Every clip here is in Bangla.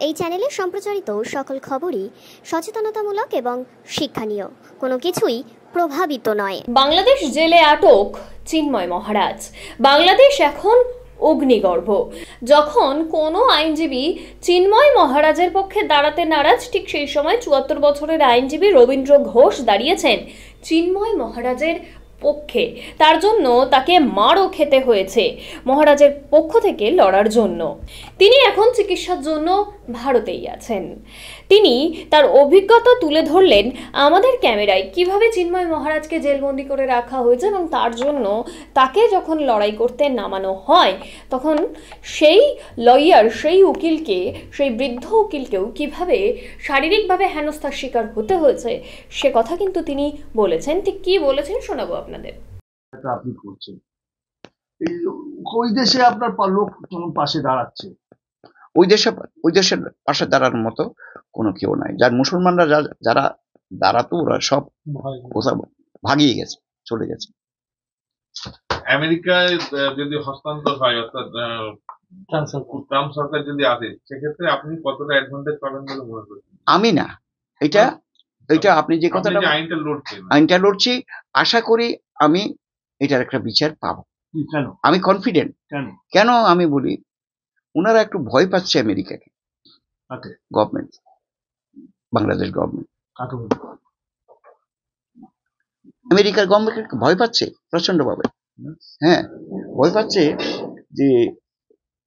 এই চ্যানেলে সম্প্রচারিত সকল খবরই সচেতনতামূলক এবং শিক্ষণীয়, কোনো কিছুই প্রভাবিত নয়। বাংলাদেশ জেলে আটক চিন্ময় মহারাজ। বাংলাদেশ এখন অগ্নিগর্ভ। যখন কোনো আইনজীবী চিন্ময় মহারাজের পক্ষে দাঁড়াতে নারাজ, ঠিক সেই সময় ৭৪ বছরের আইনজীবী রবীন্দ্র ঘোষ দাঁড়িয়েছেন চিন্ময় মহারাজের পক্ষে। তার জন্য তাকে মারও খেতে হয়েছে মহারাজের পক্ষ থেকে লড়ার জন্য। তিনি এখন চিকিৎসার জন্য ভারতেই আছেন। তিনি তার অভিজ্ঞতা তুলে ধরলেন আমাদের ক্যামেরায়, কিভাবে চিন্ময় মহারাজকে জেলবন্দি করে রাখা হয়েছে এবং তার জন্য তাকে যখন লড়াই করতে নামানো হয় তখন সেই লয়ার, সেই উকিলকে, সেই বৃদ্ধ উকিলকেও কিভাবে শারীরিকভাবে হেনস্থার শিকার হতে হয়েছে সে কথা কিন্তু তিনি বলেছেন। ঠিক কি বলেছেন শোনাবো আপনাদের। আপনি করছেন ওই দেশে আপনার লোক পাশে দাঁড়াচ্ছে, ওই দেশের পাশে দাঁড়ানোর মতো কোনো কেউ নাই। যার মুসলমানরা যারা দাঁড়াতো ওরা সব কোথাও ভাগিয়ে গেছে, চলে গেছে। আমেরিকায় যদি হস্তান্তর হয়, অর্থাৎ ট্রাম্প সরকার যদি আসে, সেক্ষেত্রে আপনি কতটা অ্যাডভান্টেজ পাবেন বলে মনে করছেন? আমি না, এটা আপনি যে কথাটা আইনটা লড়ছি, আশা করি আমি এটার একটা বিচার পাবো। কেন আমি কনফিডেন্ট। কেন আমি বলি, ওনারা একটু ভয় পাচ্ছে আমেরিকাকে, গভর্নমেন্ট, বাংলাদেশ গভর্নমেন্ট, আমেরিকার গভর্নমেন্ট ভয় পাচ্ছে প্রচন্ডভাবে। হ্যাঁ, ভয় পাচ্ছে যে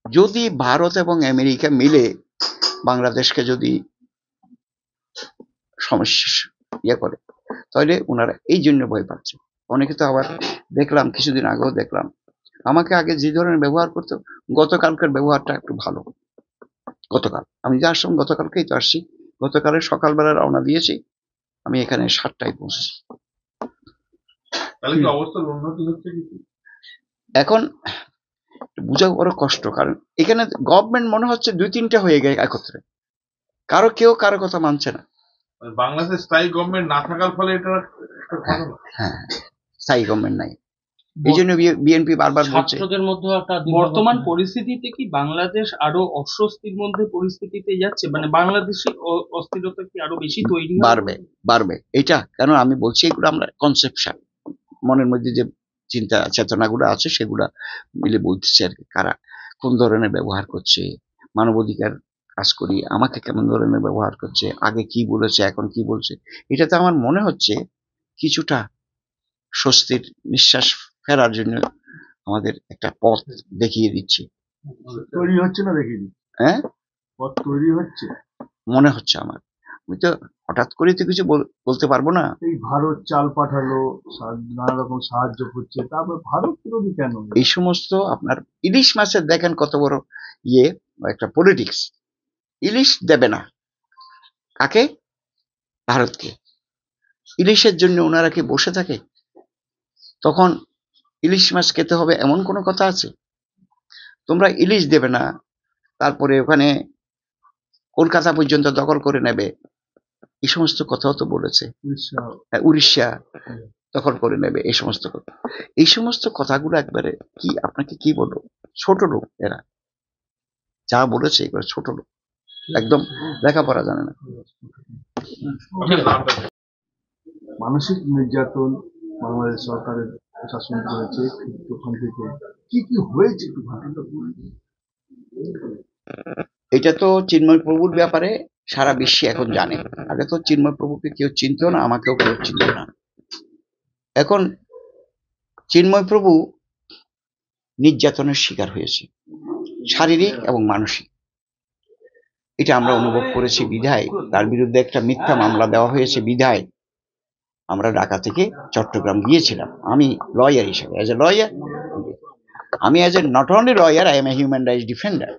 যদি ভারত এবং আমেরিকা মিলে বাংলাদেশকে যদি সমস্যা ইয়ে করে, তাহলে ওনারা এই জন্য ভয় পাচ্ছে। অনেকে তো আবার দেখলাম, কিছুদিন আগেও দেখলাম, আমাকে আগে যে ধরনের ব্যবহার করতো, গতকালকের ব্যবহারটা একটু ভালো। গতকাল আমি যে আসলাম, গতকালকেই তো আসছি, গতকালের সকালবেলা রওনা দিয়েছি, আমি এখানে 7টায় পৌঁছেছি। এখন বুঝা বড় কষ্ট, কারণ এখানে গভর্নমেন্ট মনে হচ্ছে 2-3টা হয়ে গেছে একত্রে, কেউ কারো কথা মানছে না। বাংলাদেশ স্থায়ী গভর্নমেন্ট না থাকার ফলে এটা হ্যাঁ, স্থায়ী গভর্নমেন্ট নাই, এই জন্য বিএনপি বারবার বলছে। ছাত্রদের মধ্যে একটা বর্তমান পরিস্থিতিতে কি বাংলাদেশ আরো অস্বস্তির মধ্যে পরিস্থিতিতে যাচ্ছে, মানে বাংলাদেশে অস্থিরতা কি আরো বেশি তৈরি বাড়বে এটা কেন আমি বলছি, এগুলো আমরা কনসেপশন, মনের মধ্যে যে চিন্তা চেতনাগুলো আছে সেগুলা মিলে বলতেছে আর কি। কারা কোন ধরনের ব্যবহার করছে, মানবাধিকার কাজ করি, আমাকে কেমন ধরনের ব্যবহার করছে, আগে কি বলেছে এখন কি বলছে, এটাতে আমার মনে হচ্ছে কিছুটা স্বস্তির নিঃশ্বাস ফেরার জন্য আমাদের একটা পথ দেখিয়ে দিচ্ছে। তৈরি হচ্ছে না, দেখিয়ে দিচ্ছে। হ্যাঁ, পথ তৈরি হচ্ছে মনে হচ্ছে আমার। আমি তো হঠাৎ করে তো কিছু বলতে পারবো না। এই ভারত চাল পাঠালো, নানা রকম সাহায্য করছে, তারপর ভারত বিরোধী কেন? এই সমস্ত আপনার ইলিশ মাছের দেখেন কত বড় একটা পলিটিক্স। ইলিশ দেবে না কাকে? ভারতকে। ইলিশের জন্য ওনারা কি বসে থাকে? তখন ইলিশ মাছ খেতে হবে এমন কোনো কথা আছে? তোমরা ইলিশ দেবে না, তারপরে ওখানে কলকাতা পর্যন্ত দখল করে নেবে, এই সমস্ত কথাও তো বলেছে। উড়িষ্যা দখল করে নেবে, এই সমস্ত কথাগুলো একবারে কি, আপনাকে কি বলবো, ছোট লোক এরা যা বলেছে, এগুলো ছোট লোক, একদম লেখাপড়া জানে না। মানসিক নির্যাতন বাংলাদেশ সরকারের প্রশাসন করেছে, ওখান থেকে কি কি হয়েছে একটু ঘটনাটা বলুন। এটা তো চিন্ময় প্রভুর ব্যাপারে সারা বিশ্বে এখন জানে। আগে তো চিন্ময় প্রভুকে কেউ চিনত না, আমাকেও কেউ চিনত না। এখন চিন্ময় প্রভু নির্যাতনের শিকার হয়েছে, শারীরিক এবং মানসিক। এটা আমরা অনুভব করেছি বিধায় তার বিরুদ্ধে একটা মিথ্যা মামলা দেওয়া হয়েছে বিধায় আমরা ঢাকা থেকে চট্টগ্রাম গিয়েছিলাম। আমি লয়ার হিসেবে, আমি not only lawyer, I M a human rights defender.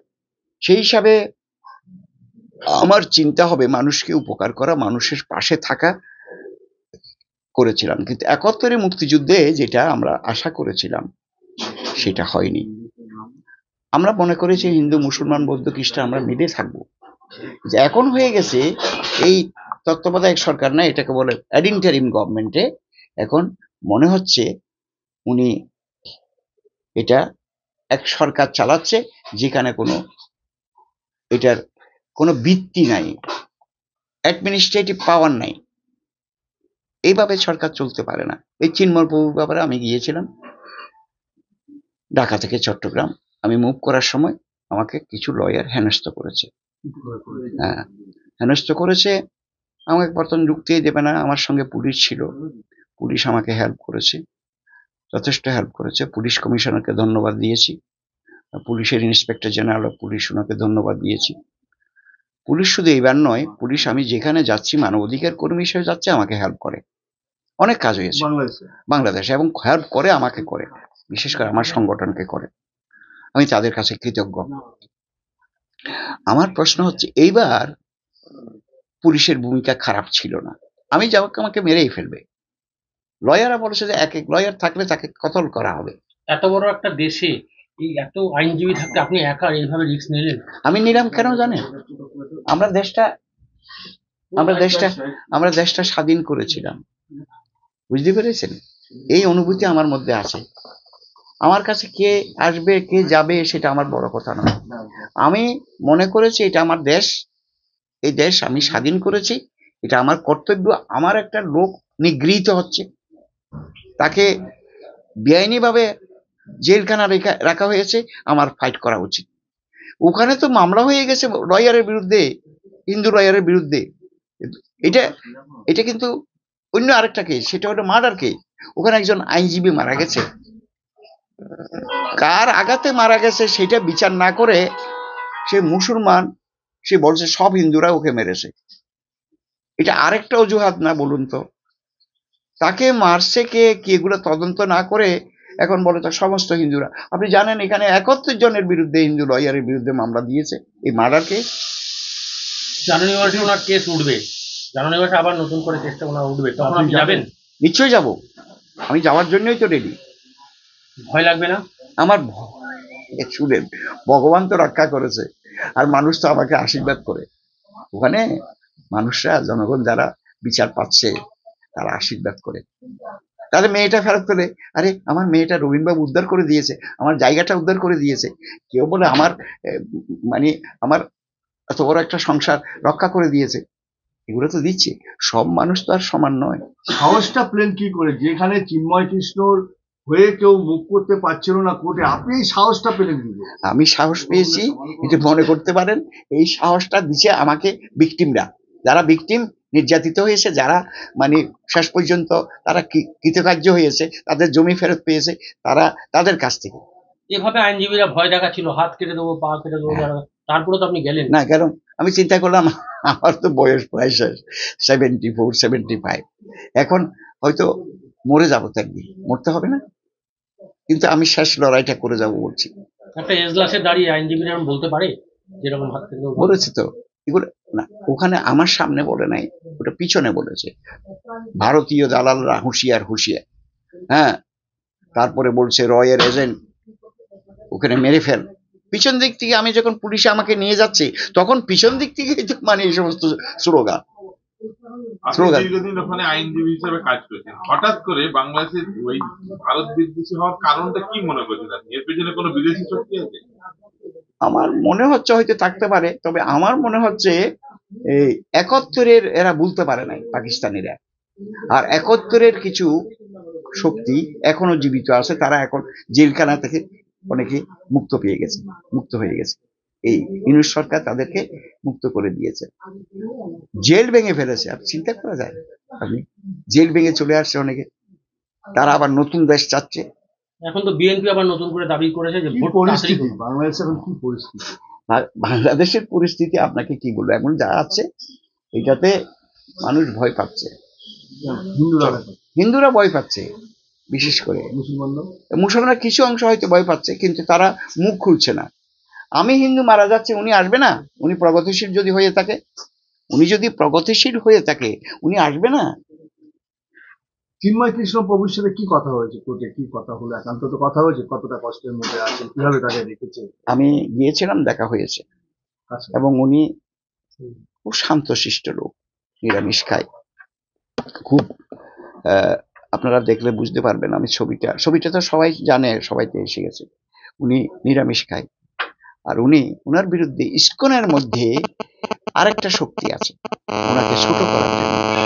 সেই হিসাবে আমার চিন্তা হবে মানুষকে উপকার করা, মানুষের পাশে থাকা করেছিলাম। কিন্তু 71 মুক্তিযুদ্ধে যেটা আমরা আশা করেছিলাম সেটা হয়নি। আমরা মনে করেছি হিন্দু, মুসলমান, বৌদ্ধ, খ্রিস্টান আমরা মিলে থাকবো। যে এখন হয়ে গেছে এই তত্ত্বাবধায়ক সরকার না, এটাকে বলে অ্যাডিন্টারিম গভর্নমেন্টে, এখন মনে হচ্ছে উনি এটা এক সরকার চালাচ্ছে যেখানে কোনো এটার কোনো বৃত্তি নাই, অ্যাডমিনিস্ট্রেটিভ পাওয়ার নাই। এইভাবে সরকার চলতে পারে না। এই চিন্ময় প্রভুর ব্যাপারে আমি গিয়েছিলাম ঢাকা থেকে চট্টগ্রাম। আমি মুভ করার সময় আমাকে কিছু লয়ার হেনস্থ করেছে। হ্যাঁ, হেনস্থ করেছে। আমাকে প্রথম ঢুকতেই দেবে না। আমার সঙ্গে পুলিশ ছিল, পুলিশ আমাকে হেল্প করেছে, যথেষ্ট হেল্প করেছে। পুলিশ কমিশনারকে ধন্যবাদ দিয়েছি, পুলিশের ইন্সপেক্টর জেনারেল অফ পুলিশ ওনাকে ধন্যবাদ দিয়েছি। পুলিশ শুধু এইবার নয়, পুলিশ আমি যেখানে যাচ্ছি মানবাধিকার কর্মী হিসেবে যাচ্ছে, আমাকে হেল্প করে। অনেক কাজ হয়েছে বাংলাদেশে, এবং হেল্প করে, আমাকে করে, বিশেষ করে আমার সংগঠনকে করে। আমি তাদের কাছে কৃতজ্ঞ। আমার প্রশ্ন হচ্ছে, এইবার পুলিশের ভূমিকা খারাপ ছিল না। আমি যাওয়াকে আমাকে মেরেই ফেলবে। লয়াররা বলেছে যে এক এক লয়ার থাকলে তাকে কতল করা হবে। এত বড় একটা দেশে এই এত আইনজীবী থাকতে আপনি একা এইভাবে রিস্ক নিলেন? আমি নিলাম কেন জানেন? আমরা দেশটা স্বাধীন করেছিলাম, বুঝতে পেরেছেন? এই অনুভূতি আমার মধ্যে আছে। আমার কাছে কে আসবে কে যাবে সেটা আমার বড় কথা নয়। আমি মনে করেছি এটা আমার দেশ, এই দেশ আমি স্বাধীন করেছি, এটা আমার কর্তব্য। আমার একটা লোক নিগৃহীত হচ্ছে, তাকে বেআইনিভাবে জেলখানা রাখা হয়েছে, আমার ফাইট করা উচিত। ওখানে তো মামলা হয়ে গেছে লয়ারের বিরুদ্ধে, হিন্দু লয়ারের বিরুদ্ধে। এটা কিন্তু অন্য আরেকটা কেস, সেটা হলো মার্ডার কেস। ওখানে একজন আইনজীবী মারা গেছে, কার আঘাতে মারা গেছে সেটা বিচার না করে সে মুসলমান, সে বলছে সব হিন্দুরা ওকে মেরেছে। এটা আরেকটা অজুহাত না বলুন তো? তাকে মারছে কে, কি এগুলো তদন্ত না করে এখন বলে তো সমস্ত হিন্দুরা। আপনি জানেন এখানে 71 জনের বিরুদ্ধে, হিন্দু লয়ারের বিরুদ্ধে মামলা দিয়েছে এই মার্ডার কেস। জানুয়ারি মাসে ওনার কেস উঠবে, জানুয়ারি মাসে আবার নতুন করে কেসটা ওনার উঠবে, তখন আপনি যাবেন? নিশ্চয়ই যাব, আমি যাওয়ার জন্যই তো রেডি। ভয় লাগবে না? আমার শুনেন, ভগবান তো রক্ষা করেছে, আর মানুষ তো আমাকে আশীর্বাদ করে। ওখানে মানুষরা, জনগণ যারা বিচার পাচ্ছে তারা আশীর্বাদ করে, তাহলে মেয়েটা ফেরত পেলে, আরে আমার মেয়েটা রবীন্দ্রবাবু উদ্ধার করে দিয়েছে, আমার জায়গাটা উদ্ধার করে দিয়েছে। কেউ বলে আমার মানে আমার এত বড় একটা সংসার রক্ষা করে দিয়েছে। এগুলো তো দিচ্ছে। সব মানুষ তো আর সমান নয়। সাহসটা প্লেন কি করে, যেখানে চিন্ময় কৃষ্ণর হয়ে কেউ মুখ করতে পারছিল না কোর্টে, আপনি এই সাহসটা পেলেন কি? আমি সাহস পেয়েছি, এটা মনে করতে পারেন। এই সাহসটা দিচ্ছে আমাকে ভিকটিমরা, যারা ভিকটিম, নির্যাতিত হয়েছে, যারা মানে শেষ পর্যন্ত তারা কৃতকার্য হয়েছে, তাদের জমি ফেরত পেয়েছে, তারা তাদের কাছ থেকে। এভাবে আইনজীবীরা ভয় দেখাচ্ছিল, হাত কেটে দেবো, পা কেটে দেবো, তারপরে তো আপনি গেলেন না। কারণ আমি চিন্তা করলাম আমার তো বয়স প্রায় 74, 75, এখন হয়তো মরে যাবো, তো একদিন মরতে হবে না, কিন্তু আমি শেষ লড়াইটা করে যাব বলছি। একটা এজলাসে দাঁড়িয়ে আইনজীবীরা বলতে পারে যেরকম হাত কেটে দেবো? বলেছে তো এগুলো না, ওখানে আমার সামনে বলে নাই, ওটা পিছনে বলেছে। ভারতীয় দালালরা হুঁশিয়ার হুঁশিয়ার, হ্যাঁ। তারপরে বলছে রয়ের এজেন্ট ওখানে মেরে ফেল। পিছন দিক থেকে আমি যখন পুলিশে আমাকে নিয়ে যাচ্ছে, তখন পিছন দিক থেকে মানে এই সমস্ত স্লোগান। দীর্ঘদিন ওখানে আইনজীবী হিসেবে কাজ করেছেন, হঠাৎ করে বাংলাদেশের ওই ভারত বিদ্বেষী হওয়ার কারণটা কি মনে করছেন? এর পেছনে কোনো বিদেশি শক্তি আছে? আমার মনে হচ্ছে হয়তো থাকতে পারে, তবে আমার মনে হচ্ছে এই 71-এর এরা বলতে পারে নাই পাকিস্তানিরা, আর 71-এর কিছু শক্তি এখনো জীবিত আছে, তারা এখন জেলখানা থেকে অনেকে মুক্ত পেয়ে গেছে, মুক্ত হয়ে গেছে। এই ইউনূস সরকার তাদেরকে মুক্ত করে দিয়েছে, জেল ভেঙে ফেলেছে। আর চিন্তা করা যায়, আপনি জেল ভেঙে চলে আসছে অনেকে, তারা আবার নতুন দেশ চাচ্ছে। এখন তো বিএনপি আবার নতুন করে দাবি করেছে যে ভোট পরিস্থিতি বাংলাদেশের এখন কি পরিস্থিতি? বাংলাদেশের পরিস্থিতি আপনাকে কি বলবো, এখন যা আছে এটাতে মানুষ ভয় পাচ্ছে। হিন্দুরা ভয় পাচ্ছে, বিশেষ করে মুসলমানরা কিছু অংশ হয়তো ভয় পাচ্ছে, কিন্তু তারা মুখ খুলছে না। আমি হিন্দু মারা যাচ্ছে, উনি আসবে না? উনি প্রগতিশীল যদি হয়ে থাকে, উনি আসবে না? চিন্ময় কৃষ্ণ প্রভুর সাথে কি কথা হয়েছে কোর্টে, কি কথা হলো? একান্ত তো কথা হয়েছে, কতটা কষ্টের মধ্যে আছেন, কিভাবে তাকে রেখেছে? আমি গিয়েছিলাম, দেখা হয়েছে, এবং উনি খুব শান্তশিষ্ট লোক, নিরামিষ খায় খুব। আপনারা দেখলে বুঝতে পারবেন, আমি ছবিটা তো সবাই জানে, সবাইতে এসে গেছে। উনি নিরামিষ খায়, আর উনার বিরুদ্ধে ইসকনের মধ্যে আরেকটা শক্তি আছে, ওনাকে